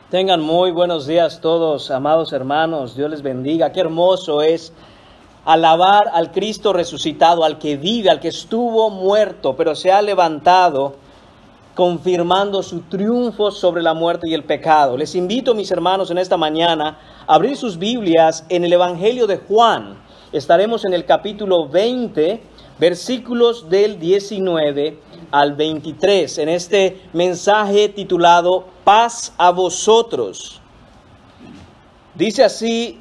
Tengan muy buenos días todos, amados hermanos. Dios les bendiga. Qué hermoso es alabar al Cristo resucitado, al que vive, al que estuvo muerto, pero se ha levantado, confirmando su triunfo sobre la muerte y el pecado. Les invito, mis hermanos, en esta mañana a abrir sus Biblias en el Evangelio de Juan. Estaremos en el capítulo 20, versículos del 19 al 23, en este mensaje titulado Paz a vosotros. Dice así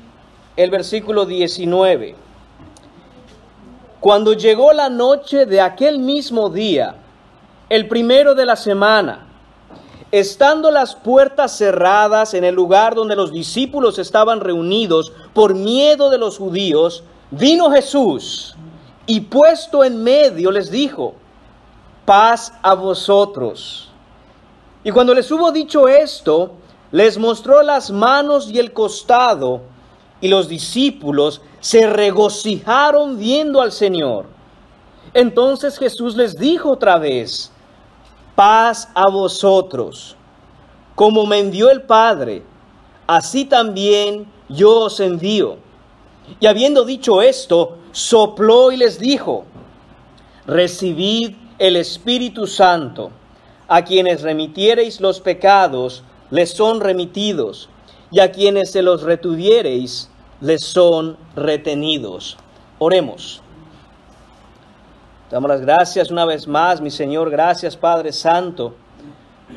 el versículo 19. Cuando llegó la noche de aquel mismo día, el primero de la semana, estando las puertas cerradas en el lugar donde los discípulos estaban reunidos por miedo de los judíos, vino Jesús y puesto en medio les dijo: paz a vosotros. Y cuando les hubo dicho esto, les mostró las manos y el costado, y los discípulos se regocijaron viendo al Señor. Entonces Jesús les dijo otra vez: paz a vosotros. Como me envió el Padre, así también yo os envío. Y habiendo dicho esto, sopló y les dijo: recibid el Espíritu Santo. A quienes remitiereis los pecados, les son remitidos, y a quienes se los retuviereis, les son retenidos. Oremos. Damos las gracias una vez más, mi Señor. Gracias, Padre Santo,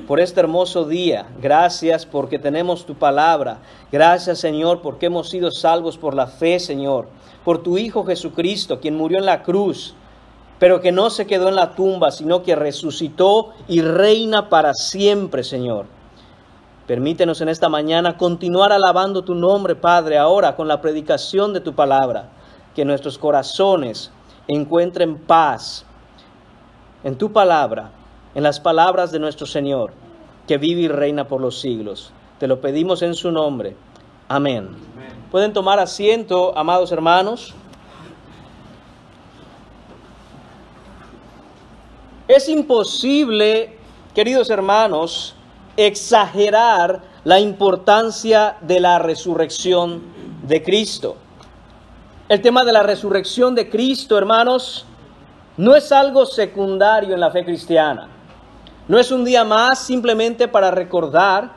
por este hermoso día. Gracias porque tenemos tu palabra. Gracias, Señor, porque hemos sido salvos por la fe, Señor, por tu Hijo Jesucristo, quien murió en la cruz, pero que no se quedó en la tumba, sino que resucitó y reina para siempre, Señor. Permítenos en esta mañana continuar alabando tu nombre, Padre, ahora con la predicación de tu palabra. Que nuestros corazones encuentren paz en tu palabra, en las palabras de nuestro Señor, que vive y reina por los siglos. Te lo pedimos en su nombre. Amén. Amén. Pueden tomar asiento, amados hermanos. Es imposible, queridos hermanos, exagerar la importancia de la resurrección de Cristo. El tema de la resurrección de Cristo, hermanos, no es algo secundario en la fe cristiana. No es un día más simplemente para recordar,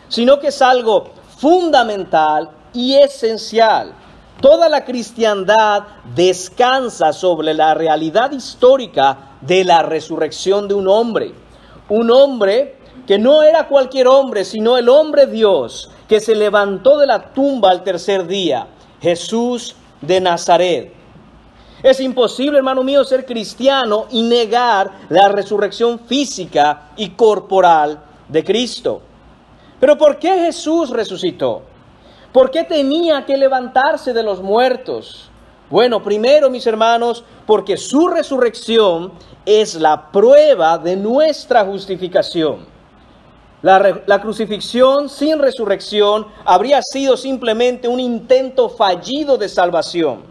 sino que es algo fundamental y esencial. Toda la cristiandad descansa sobre la realidad histórica de la resurrección de un hombre que no era cualquier hombre, sino el hombre Dios, que se levantó de la tumba al tercer día, Jesús de Nazaret. Es imposible, hermano mío, ser cristiano y negar la resurrección física y corporal de Cristo. Pero ¿por qué Jesús resucitó? ¿Por qué tenía que levantarse de los muertos? Bueno, primero, mis hermanos, porque su resurrección es la prueba de nuestra justificación. La crucifixión sin resurrección habría sido simplemente un intento fallido de salvación.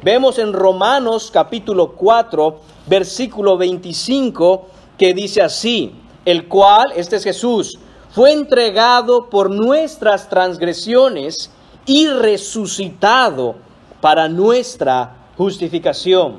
Vemos en Romanos capítulo 4, versículo 25, que dice así: el cual, este es Jesús, fue entregado por nuestras transgresiones y resucitado para nuestra justificación.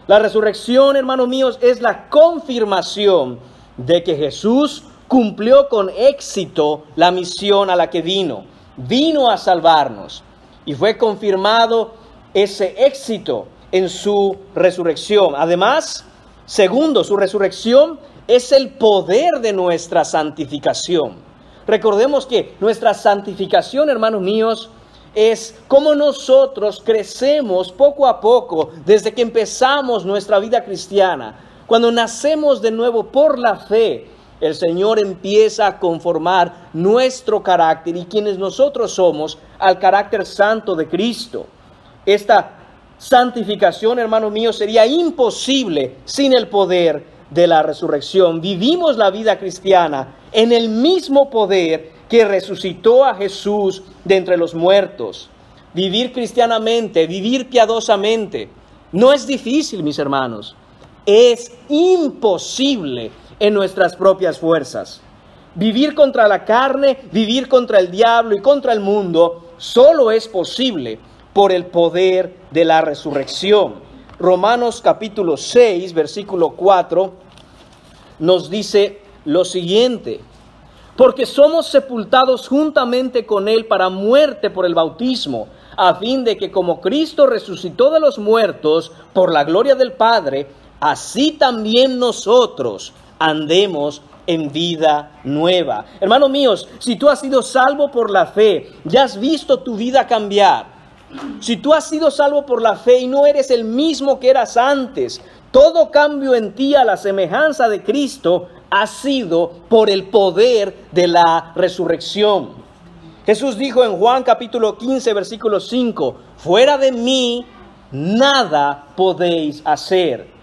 La resurrección, hermanos míos, es la confirmación de que Jesús cumplió con éxito la misión a la que vino. Vino a salvarnos y fue confirmado ese éxito en su resurrección. Además, segundo, su resurrección es el poder de nuestra santificación. Recordemos que nuestra santificación, hermanos míos, es como nosotros crecemos poco a poco desde que empezamos nuestra vida cristiana. Cuando nacemos de nuevo por la fe, el Señor empieza a conformar nuestro carácter y quienes nosotros somos al carácter santo de Cristo. Esta santificación, hermanos míos, sería imposible sin el poder de la resurrección. Vivimos la vida cristiana en el mismo poder que resucitó a Jesús de entre los muertos. Vivir cristianamente, vivir piadosamente, no es difícil, mis hermanos. Es imposible en nuestras propias fuerzas. Vivir contra la carne, vivir contra el diablo y contra el mundo, solo es posible por el poder de la resurrección. Romanos capítulo 6, versículo 4, nos dice lo siguiente: porque somos sepultados juntamente con Él para muerte por el bautismo, a fin de que como Cristo resucitó de los muertos por la gloria del Padre, así también nosotros andemos en vida nueva. Hermanos míos, si tú has sido salvo por la fe, ya has visto tu vida cambiar. Si tú has sido salvo por la fe y no eres el mismo que eras antes, todo cambio en ti a la semejanza de Cristo ha sido por el poder de la resurrección. Jesús dijo en Juan capítulo 15, versículo 5, fuera de mí nada podéis hacer.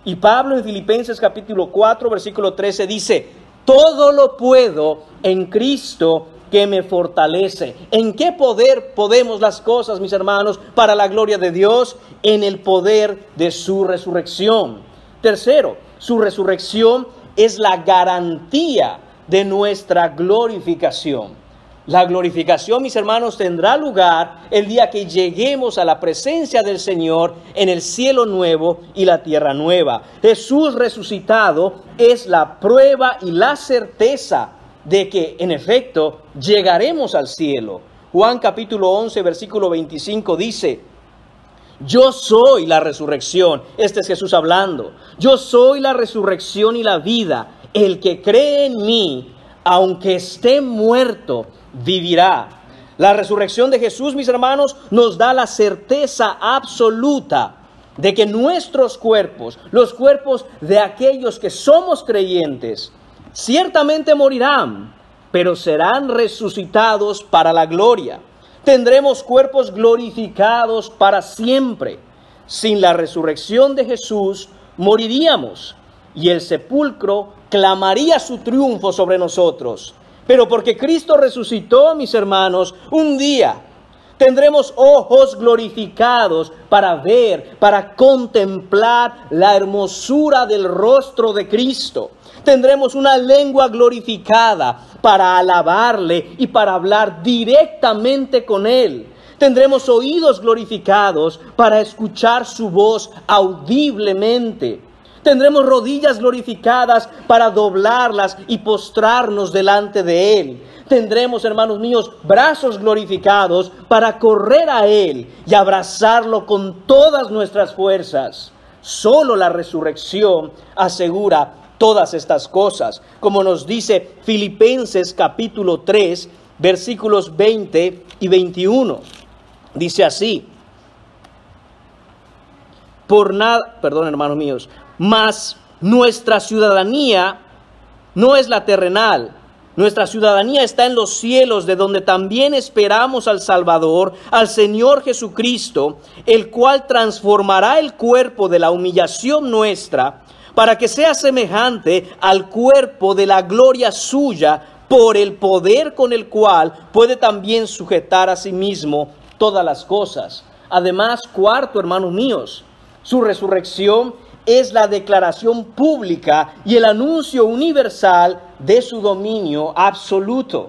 Y Pablo en Filipenses capítulo 4, versículo 13 dice, todo lo puedo en Cristo que me fortalece. ¿En qué poder podemos las cosas, mis hermanos, para la gloria de Dios? En el poder de su resurrección. Tercero, su resurrección es la garantía de nuestra glorificación. La glorificación, mis hermanos, tendrá lugar el día que lleguemos a la presencia del Señor en el cielo nuevo y la tierra nueva. Jesús resucitado es la prueba y la certeza de que, en efecto, llegaremos al cielo. Juan capítulo 11, versículo 25 dice, yo soy la resurrección. Este es Jesús hablando. Yo soy la resurrección y la vida. El que cree en mí, aunque esté muerto, vivirá. La resurrección de Jesús, mis hermanos, nos da la certeza absoluta de que nuestros cuerpos, los cuerpos de aquellos que somos creyentes, ciertamente morirán, pero serán resucitados para la gloria. Tendremos cuerpos glorificados para siempre. Sin la resurrección de Jesús, moriríamos y el sepulcro clamaría su triunfo sobre nosotros. Pero porque Cristo resucitó, mis hermanos, un día tendremos ojos glorificados para ver, para contemplar la hermosura del rostro de Cristo. Tendremos una lengua glorificada para alabarle y para hablar directamente con Él. Tendremos oídos glorificados para escuchar su voz audiblemente. Tendremos rodillas glorificadas para doblarlas y postrarnos delante de Él. Tendremos, hermanos míos, brazos glorificados para correr a Él y abrazarlo con todas nuestras fuerzas. Solo la resurrección asegura todas estas cosas, como nos dice Filipenses capítulo 3, versículos 20 y 21. Dice así, hermanos míos, mas nuestra ciudadanía no es la terrenal. Nuestra ciudadanía está en los cielos, de donde también esperamos al Salvador, al Señor Jesucristo, el cual transformará el cuerpo de la humillación nuestra, para que sea semejante al cuerpo de la gloria suya, por el poder con el cual puede también sujetar a sí mismo todas las cosas. Además, cuarto, hermanos míos, su resurrección es la declaración pública y el anuncio universal de su dominio absoluto.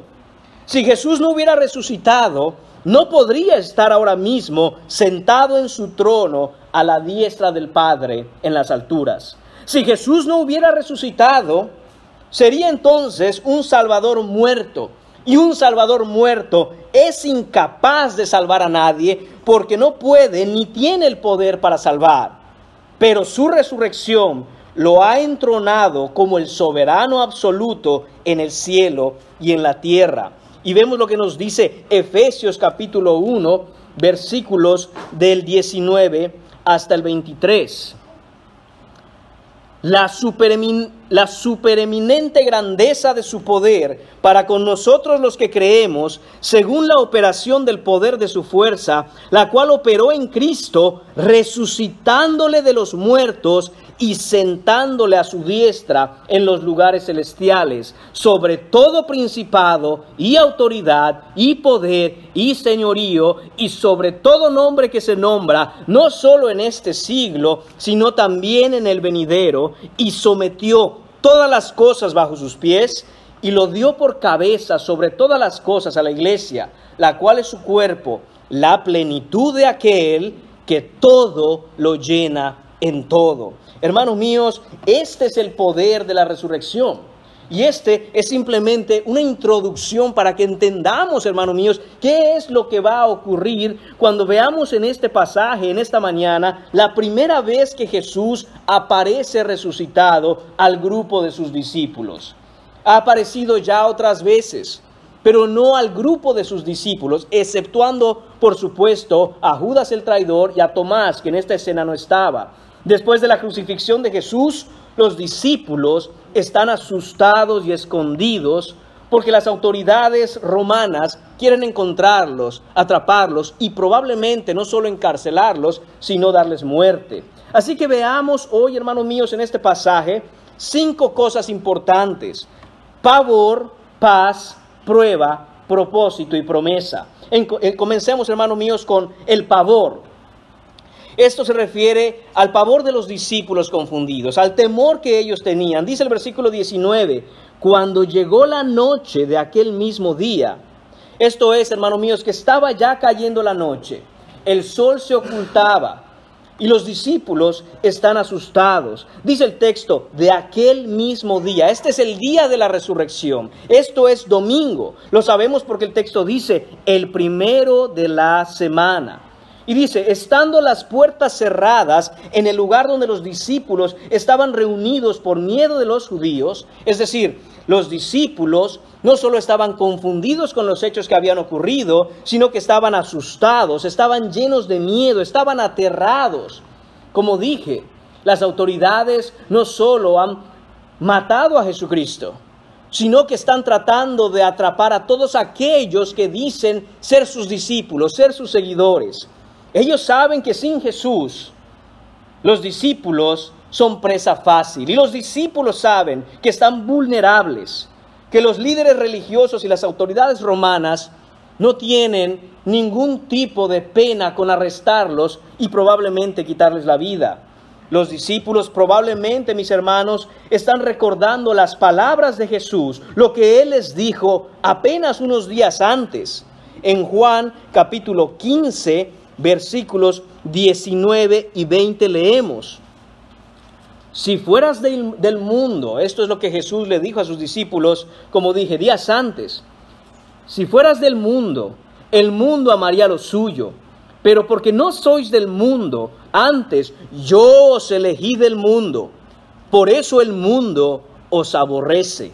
Si Jesús no hubiera resucitado, no podría estar ahora mismo sentado en su trono a la diestra del Padre en las alturas. Si Jesús no hubiera resucitado, sería entonces un Salvador muerto. Y un Salvador muerto es incapaz de salvar a nadie porque no puede ni tiene el poder para salvar. Pero su resurrección lo ha entronado como el soberano absoluto en el cielo y en la tierra. Y vemos lo que nos dice Efesios capítulo 1, versículos del 19 hasta el 23. La supereminente grandeza de su poder para con nosotros los que creemos, según la operación del poder de su fuerza, la cual operó en Cristo, resucitándole de los muertos y sentándole a su diestra en los lugares celestiales, sobre todo principado y autoridad y poder y señorío, y sobre todo nombre que se nombra, no solo en este siglo, sino también en el venidero, y sometió todas las cosas bajo sus pies, y lo dio por cabeza sobre todas las cosas a la iglesia, la cual es su cuerpo, la plenitud de aquel que todo lo llena en todo. Hermanos míos, este es el poder de la resurrección. Y este es simplemente una introducción para que entendamos, hermanos míos, qué es lo que va a ocurrir cuando veamos en este pasaje, en esta mañana, la primera vez que Jesús aparece resucitado al grupo de sus discípulos. Ha aparecido ya otras veces, pero no al grupo de sus discípulos, exceptuando, por supuesto, a Judas el traidor y a Tomás, que en esta escena no estaba. Después de la crucifixión de Jesús, los discípulos están asustados y escondidos porque las autoridades romanas quieren encontrarlos, atraparlos y probablemente no solo encarcelarlos, sino darles muerte. Así que veamos hoy, hermanos míos, en este pasaje 5 cosas importantes: pavor, paz, prueba, propósito y promesa. Comencemos, hermanos míos, con el pavor. Esto se refiere al pavor de los discípulos confundidos, al temor que ellos tenían. Dice el versículo 19, cuando llegó la noche de aquel mismo día. Esto es, hermanos míos, que estaba ya cayendo la noche. El sol se ocultaba y los discípulos están asustados. Dice el texto, de aquel mismo día. Este es el día de la resurrección. Esto es domingo. Lo sabemos porque el texto dice, el primero de la semana. Y dice, estando las puertas cerradas en el lugar donde los discípulos estaban reunidos por miedo de los judíos, es decir, los discípulos no solo estaban confundidos con los hechos que habían ocurrido, sino que estaban asustados, estaban llenos de miedo, estaban aterrados. Como dije, las autoridades no solo han matado a Jesucristo, sino que están tratando de atrapar a todos aquellos que dicen ser sus discípulos, ser sus seguidores. Ellos saben que sin Jesús, los discípulos son presa fácil. Y los discípulos saben que están vulnerables, que los líderes religiosos y las autoridades romanas no tienen ningún tipo de pena con arrestarlos y probablemente quitarles la vida. Los discípulos probablemente, mis hermanos, están recordando las palabras de Jesús, lo que Él les dijo apenas unos días antes. En Juan capítulo 15, versículos 19 y 20 leemos. Si fueras del mundo, esto es lo que Jesús le dijo a sus discípulos, como dije, días antes. Si fueras del mundo, el mundo amaría lo suyo. Pero porque no sois del mundo, antes yo os elegí del mundo. Por eso el mundo os aborrece.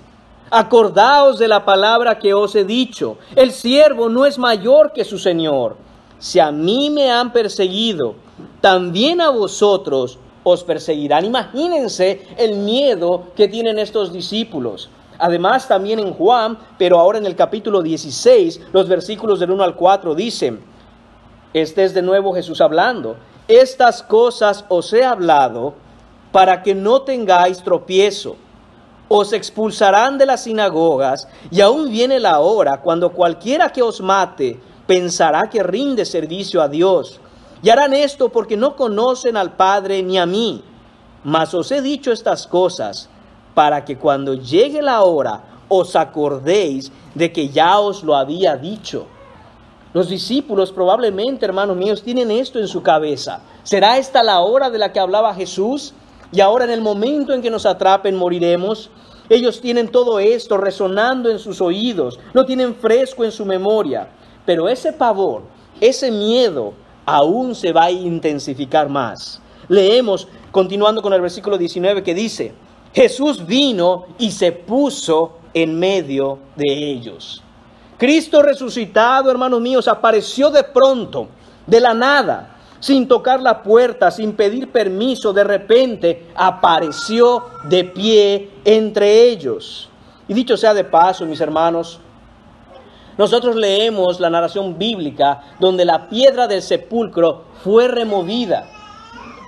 Acordaos de la palabra que os he dicho. El siervo no es mayor que su señor. Si a mí me han perseguido, también a vosotros os perseguirán. Imagínense el miedo que tienen estos discípulos. Además, también en Juan, pero ahora en el capítulo 16, los versículos del 1 al 4 dicen, este es de nuevo Jesús hablando, estas cosas os he hablado para que no tengáis tropiezo. Os expulsarán de las sinagogas y aún viene la hora cuando cualquiera que os mate pensará que rinde servicio a Dios. Y harán esto porque no conocen al Padre ni a mí. Mas os he dicho estas cosas para que cuando llegue la hora os acordéis de que ya os lo había dicho. Los discípulos probablemente, hermanos míos, tienen esto en su cabeza. ¿Será esta la hora de la que hablaba Jesús? Y ahora en el momento en que nos atrapen moriremos. Ellos tienen todo esto resonando en sus oídos, lo tienen fresco en su memoria. Pero ese pavor, ese miedo, aún se va a intensificar más. Leemos, continuando con el versículo 19, que dice, Jesús vino y se puso en medio de ellos. Cristo resucitado, hermanos míos, apareció de pronto, de la nada, sin tocar la puerta, sin pedir permiso, de repente apareció de pie entre ellos. Y dicho sea de paso, mis hermanos, nosotros leemos la narración bíblica donde la piedra del sepulcro fue removida.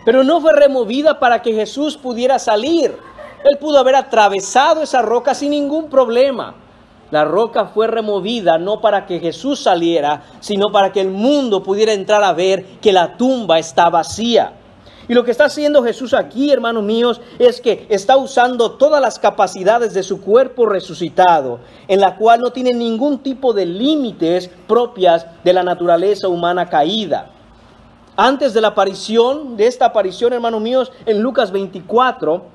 Pero no fue removida para que Jesús pudiera salir. Él pudo haber atravesado esa roca sin ningún problema. La roca fue removida no para que Jesús saliera, sino para que el mundo pudiera entrar a ver que la tumba está vacía. Y lo que está haciendo Jesús aquí, hermanos míos, es que está usando todas las capacidades de su cuerpo resucitado, en la cual no tiene ningún tipo de límites propias de la naturaleza humana caída. Antes de la aparición, de esta aparición, hermanos míos, en Lucas 24,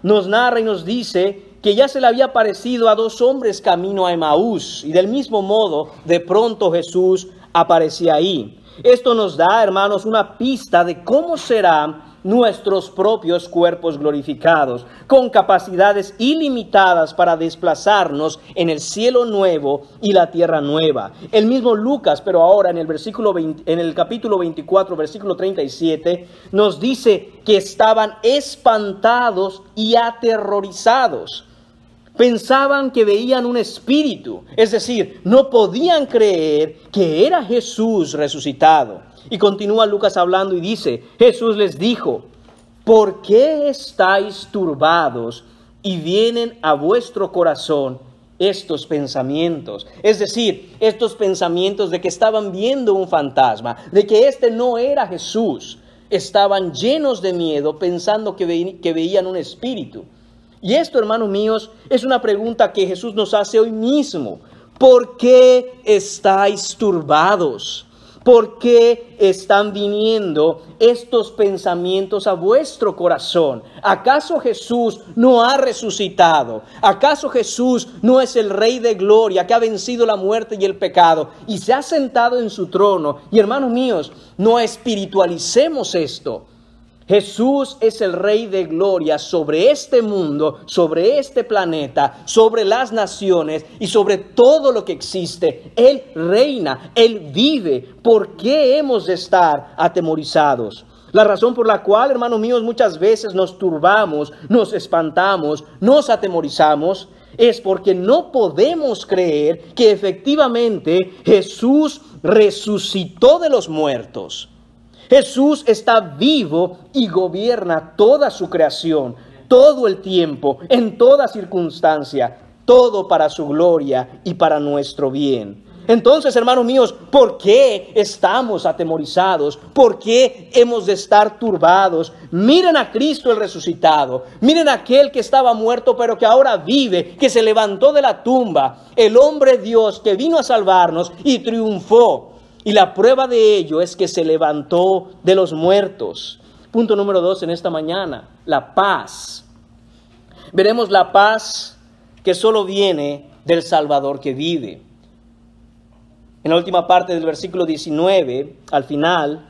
nos narra y nos dice que ya se le había aparecido a 2 hombres camino a Emaús, y del mismo modo, de pronto Jesús aparecía ahí. Esto nos da, hermanos, una pista de cómo serán nuestros propios cuerpos glorificados, con capacidades ilimitadas para desplazarnos en el cielo nuevo y la tierra nueva. El mismo Lucas, pero ahora en el capítulo 24, versículo 37, nos dice que estaban espantados y aterrorizados. Pensaban que veían un espíritu, es decir, no podían creer que era Jesús resucitado. Y continúa Lucas hablando y dice, Jesús les dijo, ¿por qué estáis turbados y vienen a vuestro corazón estos pensamientos? Es decir, estos pensamientos de que estaban viendo un fantasma, de que este no era Jesús. Estaban llenos de miedo pensando que veían un espíritu. Y esto, hermanos míos, es una pregunta que Jesús nos hace hoy mismo. ¿Por qué estáis turbados? ¿Por qué están viniendo estos pensamientos a vuestro corazón? ¿Acaso Jesús no ha resucitado? ¿Acaso Jesús no es el Rey de gloria que ha vencido la muerte y el pecado y se ha sentado en su trono? Y hermanos míos, no espiritualicemos esto. Jesús es el Rey de gloria sobre este mundo, sobre este planeta, sobre las naciones y sobre todo lo que existe. Él reina, Él vive. ¿Por qué hemos de estar atemorizados? La razón por la cual, hermanos míos, muchas veces nos turbamos, nos espantamos, nos atemorizamos, es porque no podemos creer que efectivamente Jesús resucitó de los muertos. Jesús está vivo y gobierna toda su creación, todo el tiempo, en toda circunstancia, todo para su gloria y para nuestro bien. Entonces, hermanos míos, ¿por qué estamos atemorizados? ¿Por qué hemos de estar turbados? Miren a Cristo el resucitado. Miren a aquel que estaba muerto pero que ahora vive, que se levantó de la tumba. El hombre Dios que vino a salvarnos y triunfó. Y la prueba de ello es que se levantó de los muertos. Punto número 2 en esta mañana, la paz. Veremos la paz que solo viene del Salvador que vive. En la última parte del versículo 19, al final,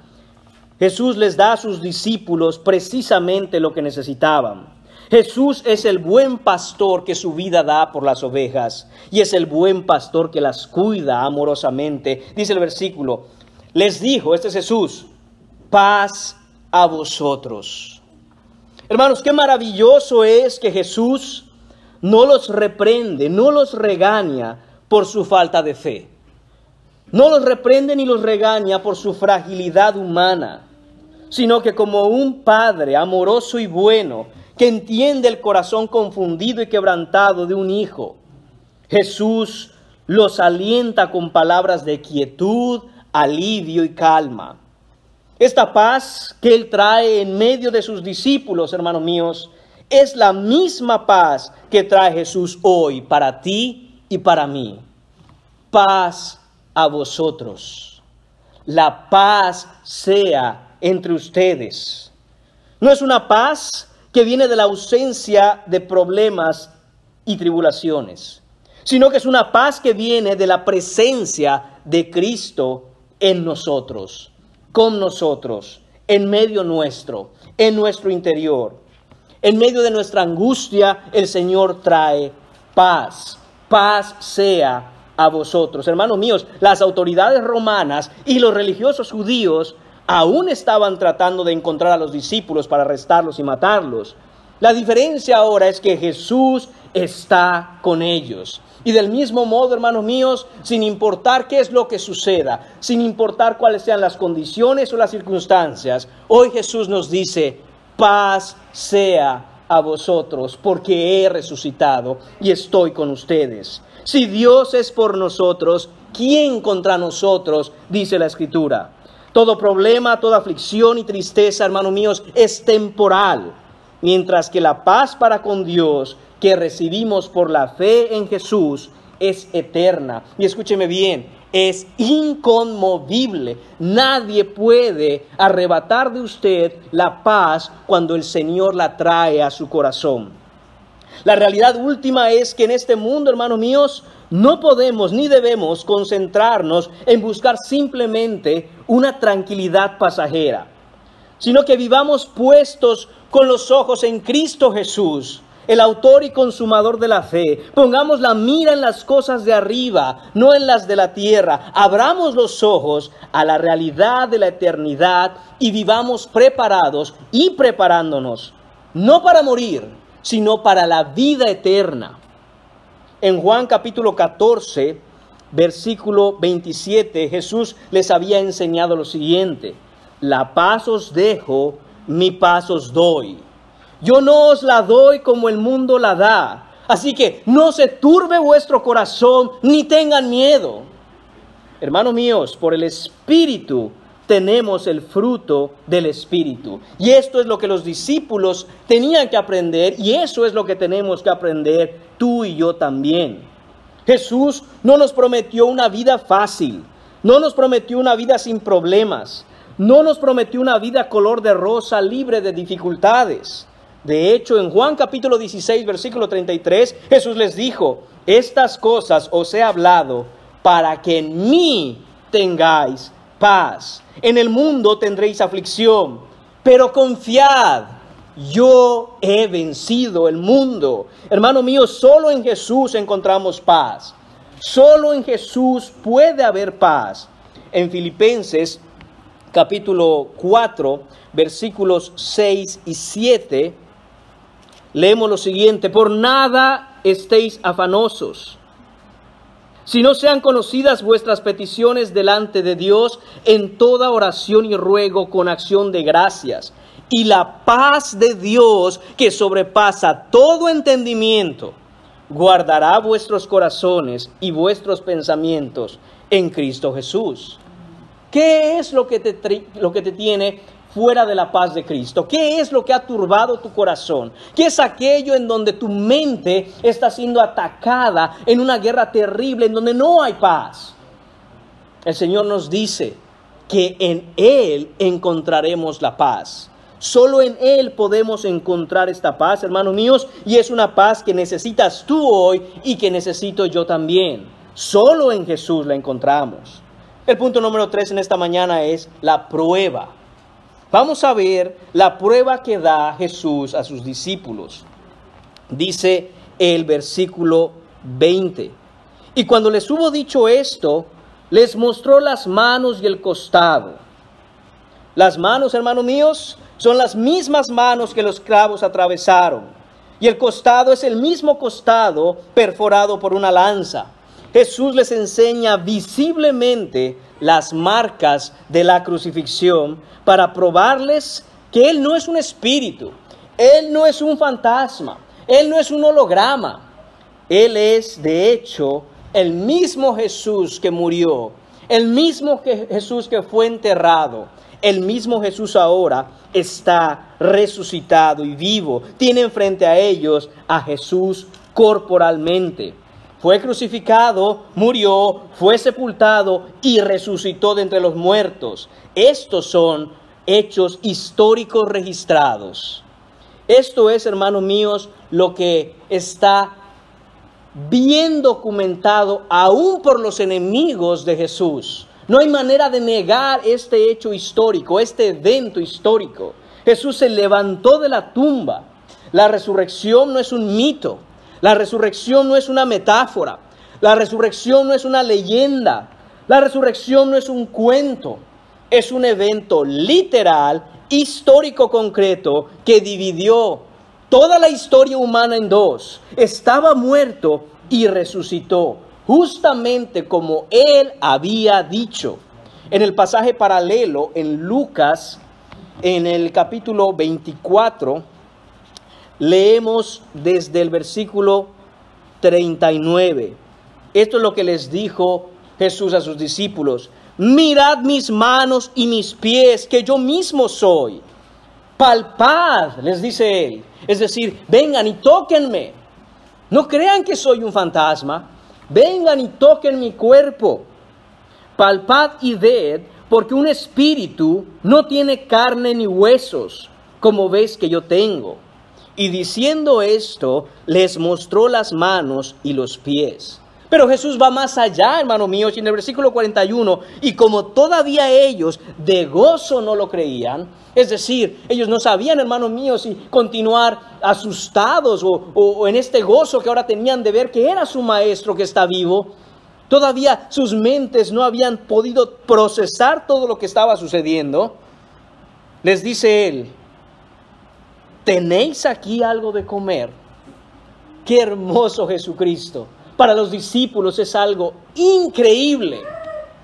Jesús les da a sus discípulos precisamente lo que necesitaban. Jesús es el buen pastor que su vida da por las ovejas y es el buen pastor que las cuida amorosamente. Dice el versículo, les dijo, este es Jesús, paz a vosotros. Hermanos, qué maravilloso es que Jesús no los reprende, no los regaña por su falta de fe. No los reprende ni los regaña por su fragilidad humana, sino que como un padre amoroso y bueno, que entiende el corazón confundido y quebrantado de un hijo, Jesús los alienta con palabras de quietud, alivio y calma. Esta paz que Él trae en medio de sus discípulos, hermanos míos, es la misma paz que trae Jesús hoy para ti y para mí. Paz a vosotros. La paz sea entre ustedes. No es una paz que viene de la ausencia de problemas y tribulaciones, sino que es una paz que viene de la presencia de Cristo en nosotros, con nosotros, en medio nuestro, en nuestro interior. En medio de nuestra angustia, el Señor trae paz. Paz sea a vosotros. Hermanos míos, las autoridades romanas y los religiosos judíos aún estaban tratando de encontrar a los discípulos para arrestarlos y matarlos. La diferencia ahora es que Jesús está con ellos. Y del mismo modo, hermanos míos, sin importar qué es lo que suceda, sin importar cuáles sean las condiciones o las circunstancias, hoy Jesús nos dice, paz sea a vosotros, porque he resucitado y estoy con ustedes. Si Dios es por nosotros, ¿quién contra nosotros? Dice la Escritura. Todo problema, toda aflicción y tristeza, hermanos míos, es temporal, mientras que la paz para con Dios que recibimos por la fe en Jesús es eterna. Y escúcheme bien, es inconmovible. Nadie puede arrebatar de usted la paz cuando el Señor la trae a su corazón. La realidad última es que en este mundo, hermanos míos, no podemos ni debemos concentrarnos en buscar simplemente una tranquilidad pasajera, sino que vivamos puestos con los ojos en Cristo Jesús, el autor y consumador de la fe. Pongamos la mira en las cosas de arriba, no en las de la tierra. Abramos los ojos a la realidad de la eternidad y vivamos preparados y preparándonos, no para morir, sino para la vida eterna. En Juan capítulo 14, versículo 27, Jesús les había enseñado lo siguiente: la paz os dejo, mi paz os doy. Yo no os la doy como el mundo la da. Así que no se turbe vuestro corazón, ni tengan miedo. Hermanos míos, por el Espíritu tenemos el fruto del Espíritu. Y esto es lo que los discípulos tenían que aprender, y eso es lo que tenemos que aprender tú y yo también. Jesús no nos prometió una vida fácil, no nos prometió una vida sin problemas, no nos prometió una vida color de rosa libre de dificultades. De hecho, en Juan capítulo 16, versículo 33, Jesús les dijo: estas cosas os he hablado para que en mí tengáis paz. En el mundo tendréis aflicción, pero confiad, yo he vencido el mundo. Hermano mío, solo en Jesús encontramos paz. Solo en Jesús puede haber paz. En Filipenses capítulo 4, versículos 6 y 7, leemos lo siguiente: por nada estéis afanosos, si no sean conocidas vuestras peticiones delante de Dios en toda oración y ruego con acción de gracias. Y la paz de Dios, que sobrepasa todo entendimiento, guardará vuestros corazones y vuestros pensamientos en Cristo Jesús. ¿Qué es lo que te tiene fuera de la paz de Cristo? ¿Qué es lo que ha turbado tu corazón? ¿Qué es aquello en donde tu mente está siendo atacada en una guerra terrible, en donde no hay paz? El Señor nos dice que en Él encontraremos la paz. Solo en Él podemos encontrar esta paz, hermanos míos, y es una paz que necesitas tú hoy y que necesito yo también. Solo en Jesús la encontramos. El punto número 3 en esta mañana es la prueba. Vamos a ver la prueba que da Jesús a sus discípulos. Dice el versículo 20: y cuando les hubo dicho esto, les mostró las manos y el costado. Las manos, hermanos míos, son las mismas manos que los clavos atravesaron. Y el costado es el mismo costado perforado por una lanza. Jesús les enseña visiblemente las marcas de la crucifixión para probarles que Él no es un espíritu, Él no es un fantasma, Él no es un holograma. Él es, de hecho, el mismo Jesús que murió, el mismo Jesús que fue enterrado, el mismo Jesús ahora está resucitado y vivo. Tienen frente a ellos a Jesús corporalmente. Fue crucificado, murió, fue sepultado y resucitó de entre los muertos. Estos son hechos históricos registrados. Esto es, hermanos míos, lo que está bien documentado aún por los enemigos de Jesús. No hay manera de negar este hecho histórico, este evento histórico. Jesús se levantó de la tumba. La resurrección no es un mito. La resurrección no es una metáfora. La resurrección no es una leyenda. La resurrección no es un cuento. Es un evento literal, histórico concreto, que dividió toda la historia humana en dos. Estaba muerto y resucitó, justamente como Él había dicho. En el pasaje paralelo, en Lucas, en el capítulo 24, leemos desde el versículo 39. Esto es lo que les dijo Jesús a sus discípulos: mirad mis manos y mis pies, que yo mismo soy. Palpad, les dice él. Es decir, vengan y tóquenme. No crean que soy un fantasma. Vengan y toquen mi cuerpo. Palpad y ved, porque un espíritu no tiene carne ni huesos, como ves que yo tengo. Y diciendo esto, les mostró las manos y los pies. Pero Jesús va más allá, hermanos míos, y en el versículo 41, y como todavía ellos de gozo no lo creían, es decir, ellos no sabían, hermanos míos, si continuar asustados o en este gozo que ahora tenían de ver que era su maestro que está vivo, todavía sus mentes no habían podido procesar todo lo que estaba sucediendo. Les dice él, ¿tenéis aquí algo de comer? ¡Qué hermoso Jesucristo! Para los discípulos es algo increíble.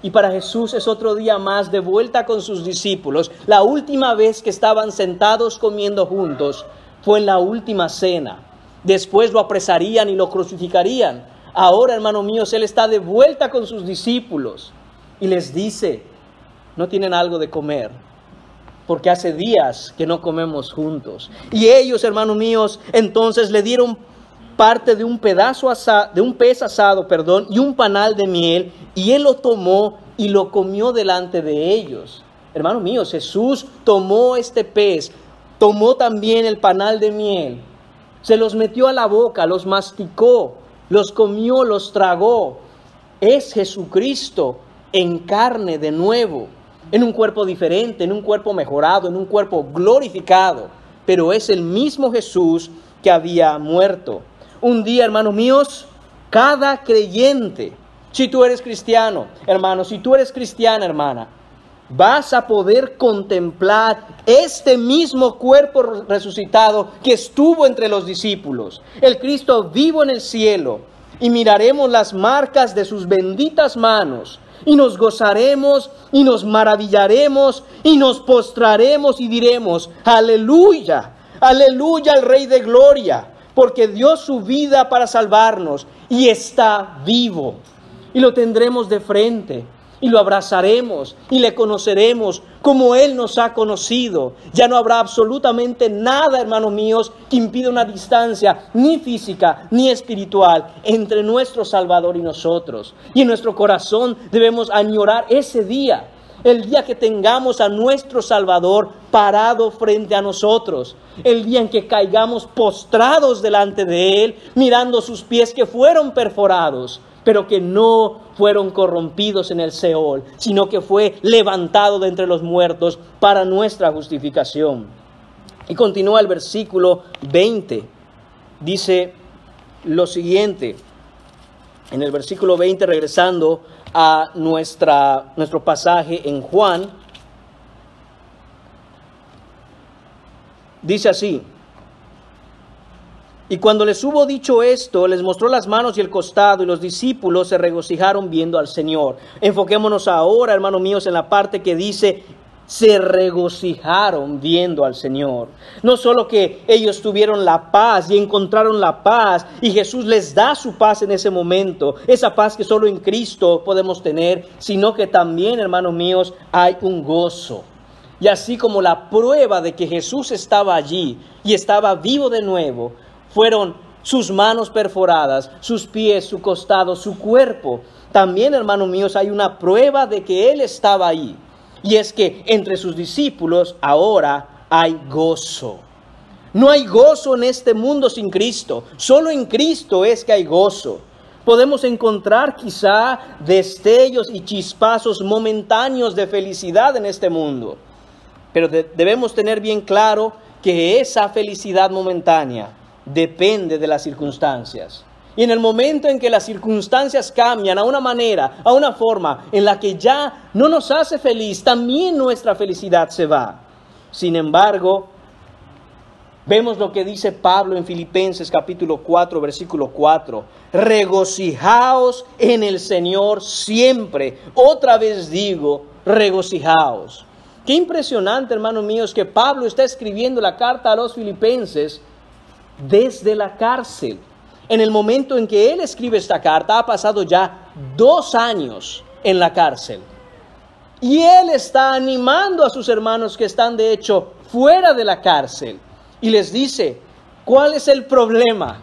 Y para Jesús es otro día más de vuelta con sus discípulos. La última vez que estaban sentados comiendo juntos fue en la última cena. Después lo apresarían y lo crucificarían. Ahora, hermanos míos, Él está de vuelta con sus discípulos. Y les dice, no tienen algo de comer, porque hace días que no comemos juntos. Y ellos, hermanos míos, entonces le dieron parte de un pedazo de un pez asado, y un panal de miel, y él lo tomó y lo comió delante de ellos. Hermanos míos, Jesús tomó este pez, tomó también el panal de miel, se los metió a la boca, los masticó, los comió, los tragó. Es Jesucristo en carne de nuevo, en un cuerpo diferente, en un cuerpo mejorado, en un cuerpo glorificado, pero es el mismo Jesús que había muerto. Un día, hermanos míos, cada creyente, si tú eres cristiano, hermano, si tú eres cristiana, hermana, vas a poder contemplar este mismo cuerpo resucitado que estuvo entre los discípulos, el Cristo vivo en el cielo, y miraremos las marcas de sus benditas manos, y nos gozaremos, y nos maravillaremos, y nos postraremos, y diremos, aleluya, aleluya al Rey de Gloria, porque dio su vida para salvarnos y está vivo. Y lo tendremos de frente y lo abrazaremos y le conoceremos como Él nos ha conocido. Ya no habrá absolutamente nada, hermanos míos, que impida una distancia ni física ni espiritual entre nuestro Salvador y nosotros. Y en nuestro corazón debemos añorar ese día, el día que tengamos a nuestro Salvador parado frente a nosotros, el día en que caigamos postrados delante de Él, mirando sus pies que fueron perforados, pero que no fueron corrompidos en el Seol, sino que fue levantado de entre los muertos para nuestra justificación. Y continúa el versículo 20, dice lo siguiente, en el versículo 20, regresando a nuestro pasaje en Juan, dice así: y cuando les hubo dicho esto, les mostró las manos y el costado, y los discípulos se regocijaron viendo al Señor. Enfoquémonos ahora, hermanos míos, en la parte que dice, se regocijaron viendo al Señor. No solo que ellos tuvieron la paz y encontraron la paz, y Jesús les da su paz en ese momento, esa paz que solo en Cristo podemos tener, sino que también, hermanos míos, hay un gozo. Y así como la prueba de que Jesús estaba allí y estaba vivo de nuevo, fueron sus manos perforadas, sus pies, su costado, su cuerpo. También, hermanos míos, hay una prueba de que Él estaba ahí. Y es que entre sus discípulos ahora hay gozo. No hay gozo en este mundo sin Cristo. Solo en Cristo es que hay gozo. Podemos encontrar quizá destellos y chispazos momentáneos de felicidad en este mundo. Pero debemos tener bien claro que esa felicidad momentánea depende de las circunstancias. Y en el momento en que las circunstancias cambian a una manera, a una forma en la que ya no nos hace feliz, también nuestra felicidad se va. Sin embargo, vemos lo que dice Pablo en Filipenses capítulo 4, versículo 4. Regocijaos en el Señor siempre. Otra vez digo, regocijaos. Qué impresionante, hermanos míos, que Pablo está escribiendo la carta a los filipenses desde la cárcel. En el momento en que él escribe esta carta, ha pasado ya 2 años en la cárcel. Y él está animando a sus hermanos que están de hecho fuera de la cárcel. Y les dice, ¿cuál es el problema?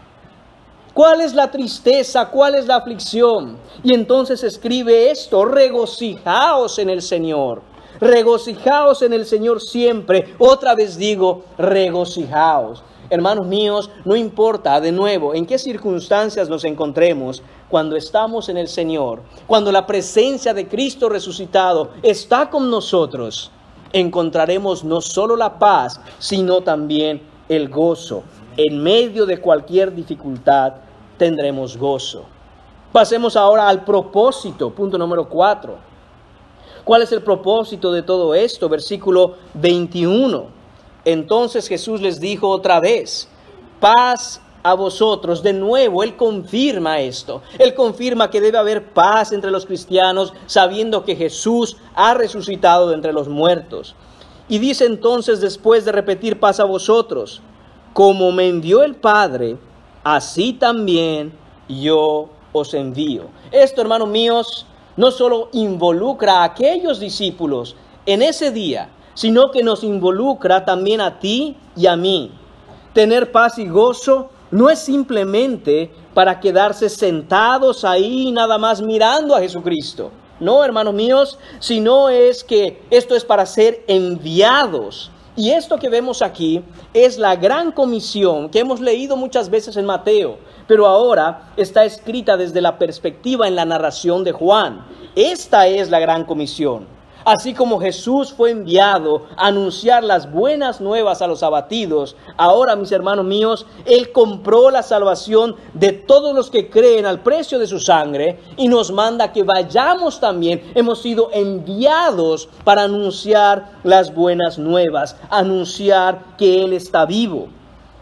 ¿Cuál es la tristeza? ¿Cuál es la aflicción? Y entonces escribe esto: regocijaos en el Señor. Regocijaos en el Señor siempre. Otra vez digo, regocijaos. Hermanos míos, no importa de nuevo en qué circunstancias nos encontremos, cuando estamos en el Señor, cuando la presencia de Cristo resucitado está con nosotros, encontraremos no solo la paz, sino también el gozo. En medio de cualquier dificultad tendremos gozo. Pasemos ahora al propósito, punto número 4. ¿Cuál es el propósito de todo esto? Versículo 21. Entonces Jesús les dijo otra vez, paz a vosotros. De nuevo, Él confirma esto. Él confirma que debe haber paz entre los cristianos, sabiendo que Jesús ha resucitado de entre los muertos. Y dice entonces, después de repetir paz a vosotros, como me envió el Padre, así también yo os envío. Esto, hermanos míos, no solo involucra a aquellos discípulos en ese día, sino que nos involucra también a ti y a mí. Tener paz y gozo no es simplemente para quedarse sentados ahí nada más mirando a Jesucristo. No, hermanos míos, sino es que esto es para ser enviados. Y esto que vemos aquí es la gran comisión que hemos leído muchas veces en Mateo, pero ahora está escrita desde la perspectiva en la narración de Juan. Esta es la gran comisión. Así como Jesús fue enviado a anunciar las buenas nuevas a los abatidos, ahora, mis hermanos míos, Él compró la salvación de todos los que creen al precio de su sangre y nos manda que vayamos también. Hemos sido enviados para anunciar las buenas nuevas, anunciar que Él está vivo.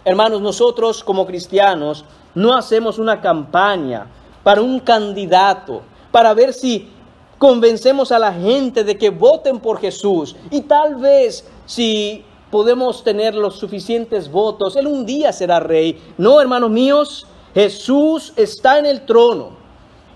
Hermanos, nosotros como cristianos no hacemos una campaña para un candidato, para ver si convencemos a la gente de que voten por Jesús. Y tal vez si podemos tener los suficientes votos, Él un día será rey. No, hermanos míos, Jesús está en el trono.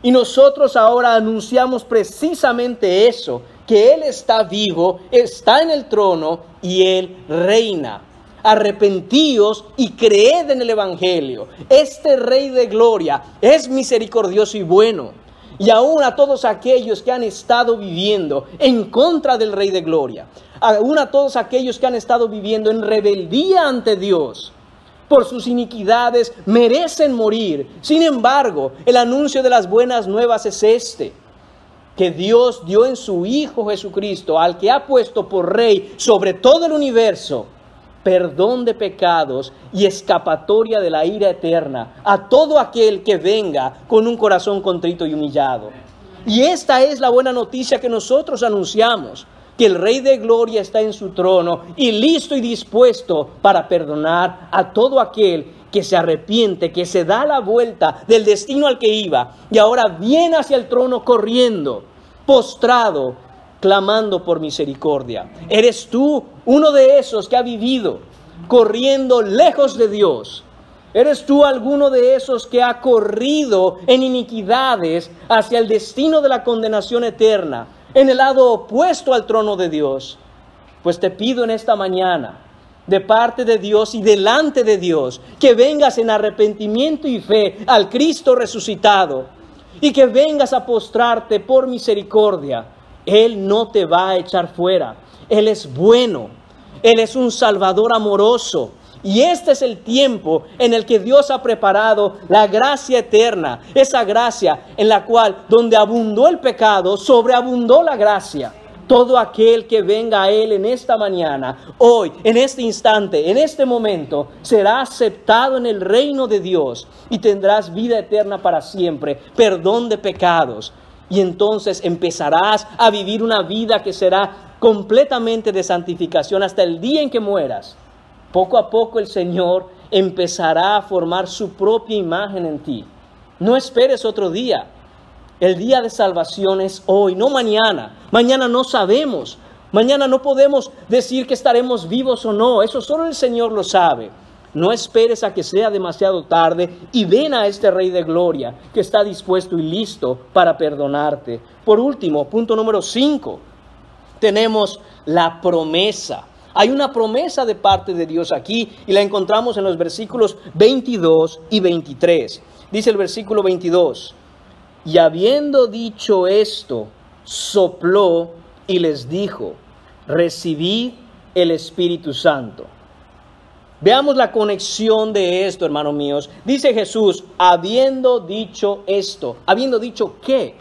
Y nosotros ahora anunciamos precisamente eso, que Él está vivo, está en el trono y Él reina. Arrepentíos y creed en el Evangelio. Este Rey de gloria es misericordioso y bueno. Y aún a todos aquellos que han estado viviendo en contra del Rey de Gloria, aún a todos aquellos que han estado viviendo en rebeldía ante Dios, por sus iniquidades merecen morir. Sin embargo, el anuncio de las buenas nuevas es este: que Dios dio en su Hijo Jesucristo, al que ha puesto por Rey sobre todo el universo, perdón de pecados y escapatoria de la ira eterna a todo aquel que venga con un corazón contrito y humillado. Y esta es la buena noticia que nosotros anunciamos, que el Rey de Gloria está en su trono y listo y dispuesto para perdonar a todo aquel que se arrepiente, que se da la vuelta del destino al que iba y ahora viene hacia el trono corriendo, postrado, clamando por misericordia. ¿Eres tú uno de esos que ha vivido corriendo lejos de Dios? ¿Eres tú alguno de esos que ha corrido en iniquidades hacia el destino de la condenación eterna, en el lado opuesto al trono de Dios? Pues te pido en esta mañana, de parte de Dios y delante de Dios, que vengas en arrepentimiento y fe al Cristo resucitado y que vengas a postrarte por misericordia. Él no te va a echar fuera. Él es bueno. Él es un Salvador amoroso. Y este es el tiempo en el que Dios ha preparado la gracia eterna. Esa gracia en la cual, donde abundó el pecado, sobreabundó la gracia. Todo aquel que venga a Él en esta mañana, hoy, en este instante, en este momento, será aceptado en el reino de Dios y tendrás vida eterna para siempre, perdón de pecados. Y entonces empezarás a vivir una vida que será completamente de santificación hasta el día en que mueras. Poco a poco el Señor empezará a formar su propia imagen en ti. No esperes otro día. El día de salvación es hoy, no mañana. Mañana no sabemos. Mañana no podemos decir que estaremos vivos o no. Eso solo el Señor lo sabe. No esperes a que sea demasiado tarde y ven a este Rey de Gloria que está dispuesto y listo para perdonarte. Por último, punto número 5. tenemos la promesa. Hay una promesa de parte de Dios aquí y la encontramos en los versículos 22 y 23. Dice el versículo 22, y habiendo dicho esto, sopló y les dijo, recibid el Espíritu Santo. Veamos la conexión de esto, hermanos míos. Dice Jesús, habiendo dicho esto. ¿Habiendo dicho qué?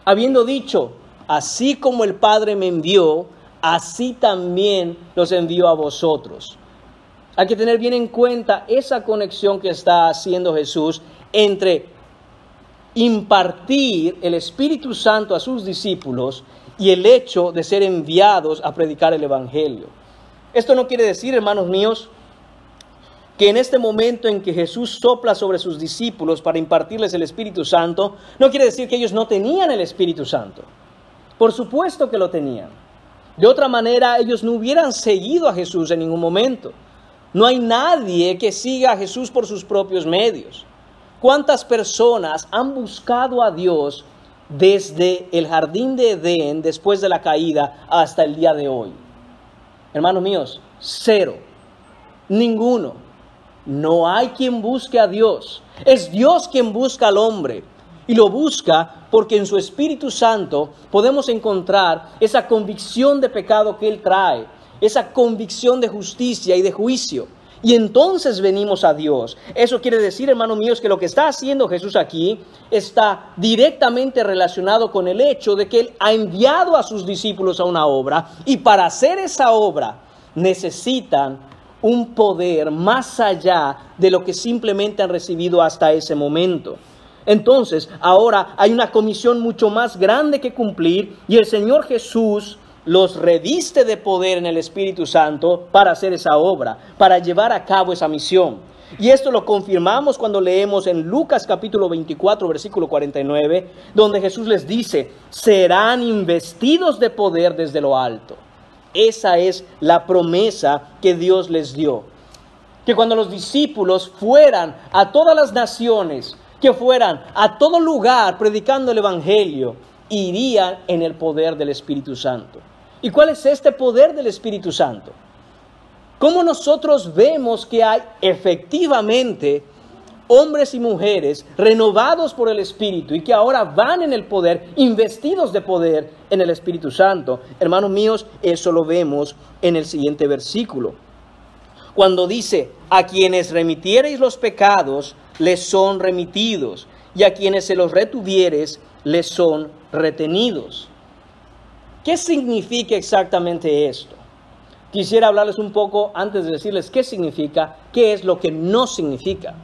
Habiendo dicho, así como el Padre me envió, así también los envío a vosotros. Hay que tener bien en cuenta esa conexión que está haciendo Jesús entre impartir el Espíritu Santo a sus discípulos y el hecho de ser enviados a predicar el Evangelio. Esto no quiere decir, hermanos míos, que en este momento en que Jesús sopla sobre sus discípulos para impartirles el Espíritu Santo, no quiere decir que ellos no tenían el Espíritu Santo. Por supuesto que lo tenían. De otra manera, ellos no hubieran seguido a Jesús en ningún momento. No hay nadie que siga a Jesús por sus propios medios. ¿Cuántas personas han buscado a Dios desde el jardín de Edén, después de la caída, hasta el día de hoy? Hermanos míos, cero. Ninguno. No hay quien busque a Dios. Es Dios quien busca al hombre. Y lo busca porque en su Espíritu Santo podemos encontrar esa convicción de pecado que Él trae, esa convicción de justicia y de juicio. Y entonces venimos a Dios. Eso quiere decir, hermanos míos, que lo que está haciendo Jesús aquí está directamente relacionado con el hecho de que Él ha enviado a sus discípulos a una obra. Y para hacer esa obra necesitan un poder más allá de lo que simplemente han recibido hasta ese momento. Entonces, ahora hay una comisión mucho más grande que cumplir y el Señor Jesús los reviste de poder en el Espíritu Santo para hacer esa obra, para llevar a cabo esa misión. Y esto lo confirmamos cuando leemos en Lucas capítulo 24, versículo 49, donde Jesús les dice, serán investidos de poder desde lo alto. Esa es la promesa que Dios les dio. Que cuando los discípulos fueran a todas las naciones, que fueran a todo lugar predicando el Evangelio, irían en el poder del Espíritu Santo. ¿Y cuál es este poder del Espíritu Santo? ¿Cómo nosotros vemos que hay efectivamente hombres y mujeres renovados por el Espíritu y que ahora van en el poder, investidos de poder en el Espíritu Santo? Hermanos míos, eso lo vemos en el siguiente versículo. Cuando dice, a quienes remitiereis los pecados, les son remitidos, y a quienes se los retuvieres, les son retenidos. ¿Qué significa exactamente esto? Quisiera hablarles un poco antes de decirles qué significa, qué es lo que no significa.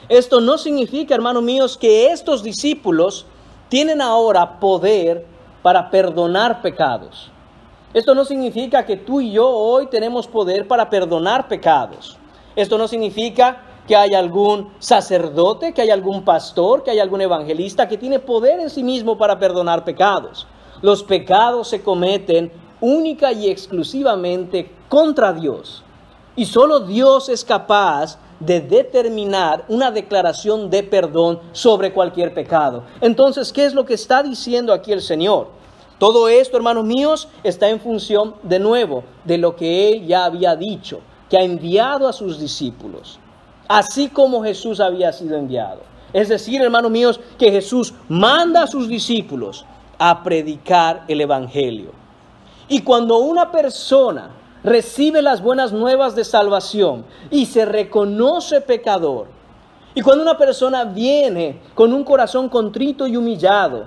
Esto no significa, hermanos míos, que estos discípulos tienen ahora poder para perdonar pecados. Esto no significa que tú y yo hoy tenemos poder para perdonar pecados. Esto no significa que haya algún sacerdote, que haya algún pastor, que haya algún evangelista que tiene poder en sí mismo para perdonar pecados. Los pecados se cometen única y exclusivamente contra Dios. Y solo Dios es capaz de determinar una declaración de perdón sobre cualquier pecado. Entonces, ¿qué es lo que está diciendo aquí el Señor? Todo esto, hermanos míos, está en función, de nuevo, de lo que Él ya había dicho, que ha enviado a sus discípulos, así como Jesús había sido enviado. Es decir, hermanos míos, que Jesús manda a sus discípulos a predicar el Evangelio. Y cuando una persona recibe las buenas nuevas de salvación y se reconoce pecador, y cuando una persona viene con un corazón contrito y humillado,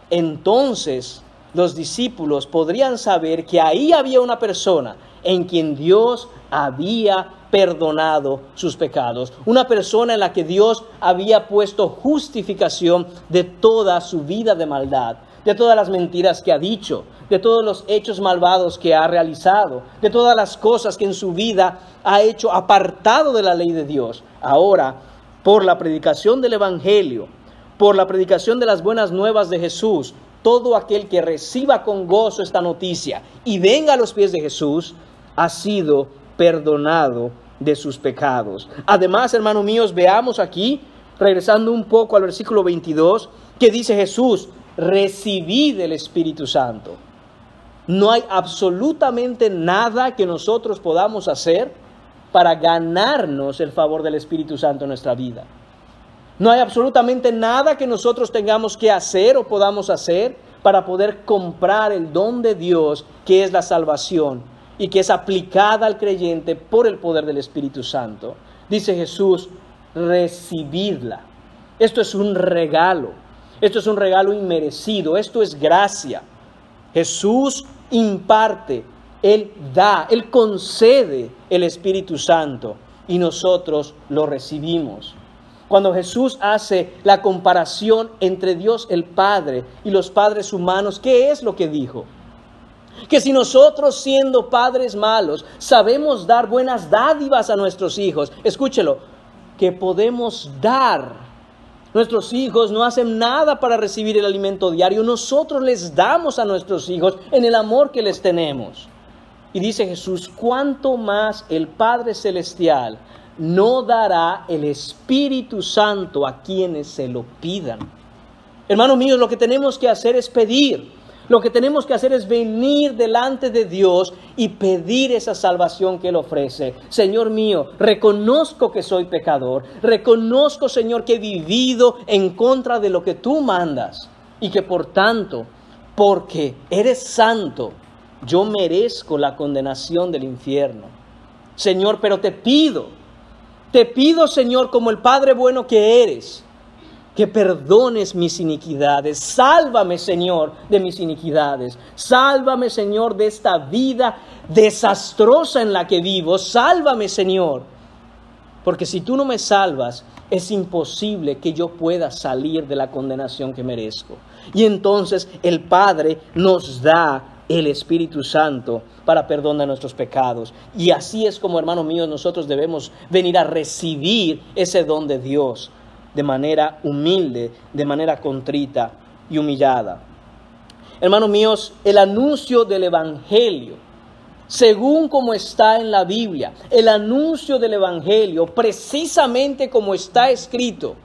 entonces los discípulos podrían saber que ahí había una persona en quien Dios había perdonado sus pecados. Una persona en la que Dios había puesto justificación de toda su vida de maldad, de todas las mentiras que ha dicho, de todos los hechos malvados que ha realizado, de todas las cosas que en su vida ha hecho apartado de la ley de Dios. Ahora, por la predicación del Evangelio, por la predicación de las buenas nuevas de Jesús, todo aquel que reciba con gozo esta noticia y venga a los pies de Jesús, ha sido perdonado de sus pecados. Además, hermanos míos, veamos aquí, regresando un poco al versículo 22, que dice Jesús, recibid el Espíritu Santo. No hay absolutamente nada que nosotros podamos hacer para ganarnos el favor del Espíritu Santo en nuestra vida. No hay absolutamente nada que nosotros tengamos que hacer o podamos hacer para poder comprar el don de Dios, que es la salvación y que es aplicada al creyente por el poder del Espíritu Santo. Dice Jesús, recibidla. Esto es un regalo. Esto es un regalo inmerecido. Esto es gracia. Jesús imparte, Él da, Él concede el Espíritu Santo y nosotros lo recibimos. Cuando Jesús hace la comparación entre Dios el Padre y los padres humanos, ¿qué es lo que dijo? Que si nosotros, siendo padres malos, sabemos dar buenas dádivas a nuestros hijos, escúchelo, que podemos dar. Nuestros hijos no hacen nada para recibir el alimento diario. Nosotros les damos a nuestros hijos en el amor que les tenemos. Y dice Jesús, cuánto más el Padre Celestial no dará el Espíritu Santo a quienes se lo pidan. Hermanos míos, lo que tenemos que hacer es pedir. Lo que tenemos que hacer es venir delante de Dios y pedir esa salvación que Él ofrece. Señor mío, reconozco que soy pecador. Reconozco, Señor, que he vivido en contra de lo que tú mandas. Y que por tanto, porque eres santo, yo merezco la condenación del infierno. Señor, pero te pido, Señor, como el Padre bueno que eres, que perdones mis iniquidades. Sálvame, Señor, de mis iniquidades. Sálvame, Señor, de esta vida desastrosa en la que vivo. Sálvame, Señor. Porque si tú no me salvas, es imposible que yo pueda salir de la condenación que merezco. Y entonces el Padre nos da el Espíritu Santo para perdón de nuestros pecados. Y así es como, hermanos míos, nosotros debemos venir a recibir ese don de Dios de manera humilde, de manera contrita y humillada. Hermanos míos, el anuncio del Evangelio, según como está en la Biblia, el anuncio del Evangelio, precisamente como está escrito,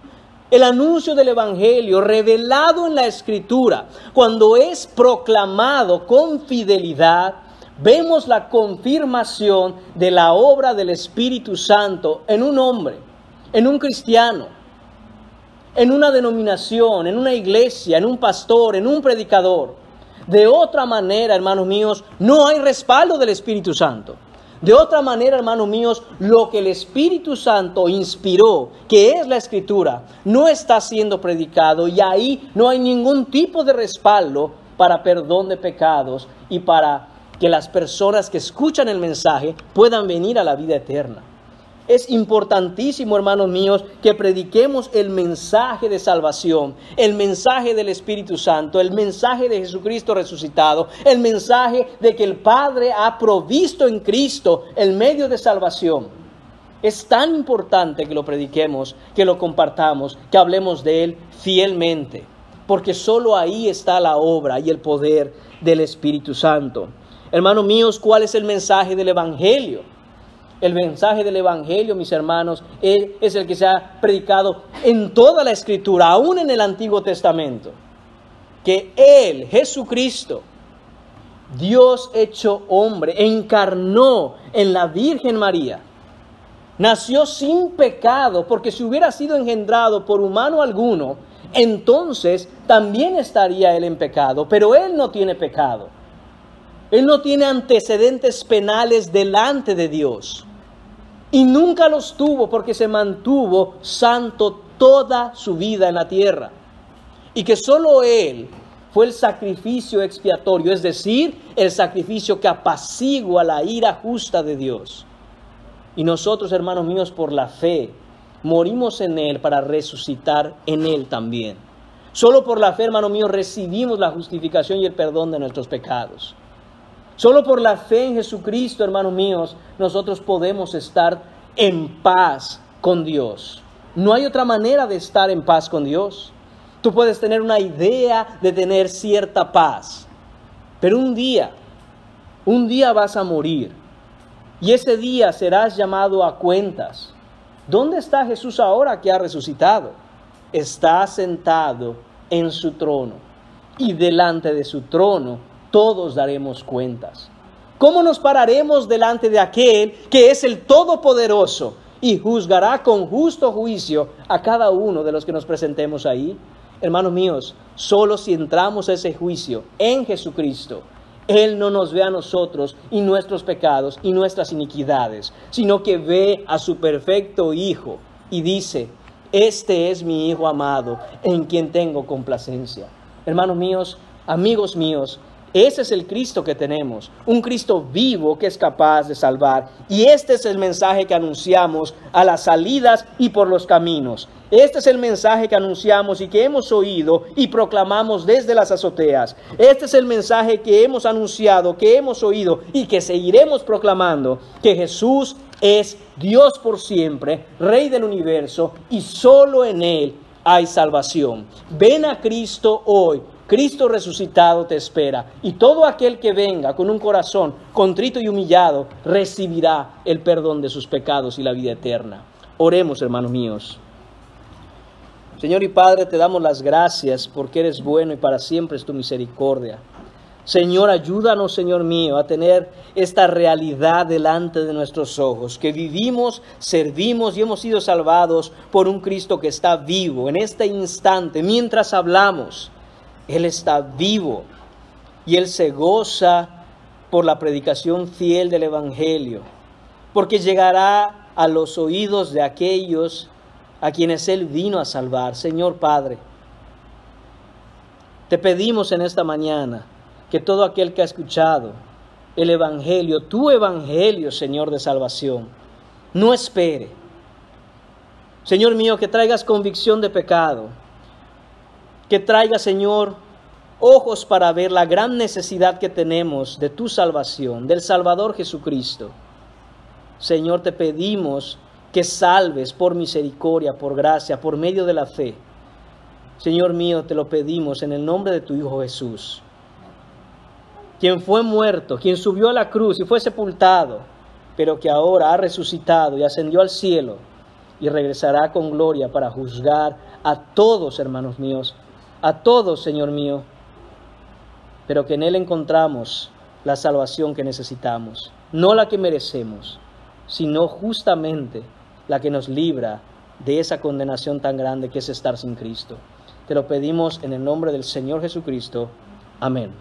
el anuncio del Evangelio revelado en la Escritura, cuando es proclamado con fidelidad, vemos la confirmación de la obra del Espíritu Santo en un hombre, en un cristiano, en una denominación, en una iglesia, en un pastor, en un predicador. De otra manera, hermanos míos, no hay respaldo del Espíritu Santo. De otra manera, hermanos míos, lo que el Espíritu Santo inspiró, que es la Escritura, no está siendo predicado y ahí no hay ningún tipo de respaldo para perdón de pecados y para que las personas que escuchan el mensaje puedan venir a la vida eterna. Es importantísimo, hermanos míos, que prediquemos el mensaje de salvación, el mensaje del Espíritu Santo, el mensaje de Jesucristo resucitado, el mensaje de que el Padre ha provisto en Cristo el medio de salvación. Es tan importante que lo prediquemos, que lo compartamos, que hablemos de Él fielmente, porque solo ahí está la obra y el poder del Espíritu Santo. Hermanos míos, ¿cuál es el mensaje del Evangelio? El mensaje del Evangelio, mis hermanos, es el que se ha predicado en toda la Escritura, aún en el Antiguo Testamento. Que Él, Jesucristo, Dios hecho hombre, encarnó en la Virgen María. Nació sin pecado, porque si hubiera sido engendrado por humano alguno, entonces también estaría Él en pecado. Pero Él no tiene pecado. Él no tiene antecedentes penales delante de Dios. Y nunca los tuvo porque se mantuvo santo toda su vida en la tierra. Y que solo Él fue el sacrificio expiatorio, es decir, el sacrificio que apacigua la ira justa de Dios. Y nosotros, hermanos míos, por la fe, morimos en Él para resucitar en Él también. Solo por la fe, hermanos míos, recibimos la justificación y el perdón de nuestros pecados. Solo por la fe en Jesucristo, hermanos míos, nosotros podemos estar en paz con Dios. No hay otra manera de estar en paz con Dios. Tú puedes tener una idea de tener cierta paz, pero un día vas a morir y ese día serás llamado a cuentas. ¿Dónde está Jesús ahora que ha resucitado? Está sentado en su trono y delante de su trono todos daremos cuentas. ¿Cómo nos pararemos delante de aquel que es el Todopoderoso y juzgará con justo juicio a cada uno de los que nos presentemos ahí? Hermanos míos, solo si entramos a ese juicio en Jesucristo, Él no nos ve a nosotros y nuestros pecados y nuestras iniquidades, sino que ve a su perfecto Hijo y dice: este es mi Hijo amado, en quien tengo complacencia. Hermanos míos, amigos míos, ese es el Cristo que tenemos, un Cristo vivo que es capaz de salvar. Y este es el mensaje que anunciamos a las salidas y por los caminos. Este es el mensaje que anunciamos y que hemos oído y proclamamos desde las azoteas. Este es el mensaje que hemos anunciado, que hemos oído y que seguiremos proclamando: que Jesús es Dios por siempre, Rey del universo, y solo en Él hay salvación. Ven a Cristo hoy. Cristo resucitado te espera, y todo aquel que venga con un corazón contrito y humillado recibirá el perdón de sus pecados y la vida eterna. Oremos, hermanos míos. Señor y Padre, te damos las gracias porque eres bueno y para siempre es tu misericordia. Señor, ayúdanos, Señor mío, a tener esta realidad delante de nuestros ojos, que vivimos, servimos y hemos sido salvados por un Cristo que está vivo en este instante. Mientras hablamos, Él está vivo y Él se goza por la predicación fiel del Evangelio, porque llegará a los oídos de aquellos a quienes Él vino a salvar. Señor Padre, te pedimos en esta mañana que todo aquel que ha escuchado el Evangelio, tu Evangelio, Señor, de salvación, no espere. Señor mío, que traigas convicción de pecado, que traiga, Señor, ojos para ver la gran necesidad que tenemos de tu salvación, del Salvador Jesucristo. Señor, te pedimos que salves por misericordia, por gracia, por medio de la fe. Señor mío, te lo pedimos en el nombre de tu Hijo Jesús, quien fue muerto, quien subió a la cruz y fue sepultado, pero que ahora ha resucitado y ascendió al cielo y regresará con gloria para juzgar a todos, hermanos míos, a todos, Señor mío, pero que en Él encontramos la salvación que necesitamos, no la que merecemos, sino justamente la que nos libra de esa condenación tan grande que es estar sin Cristo. Te lo pedimos en el nombre del Señor Jesucristo. Amén.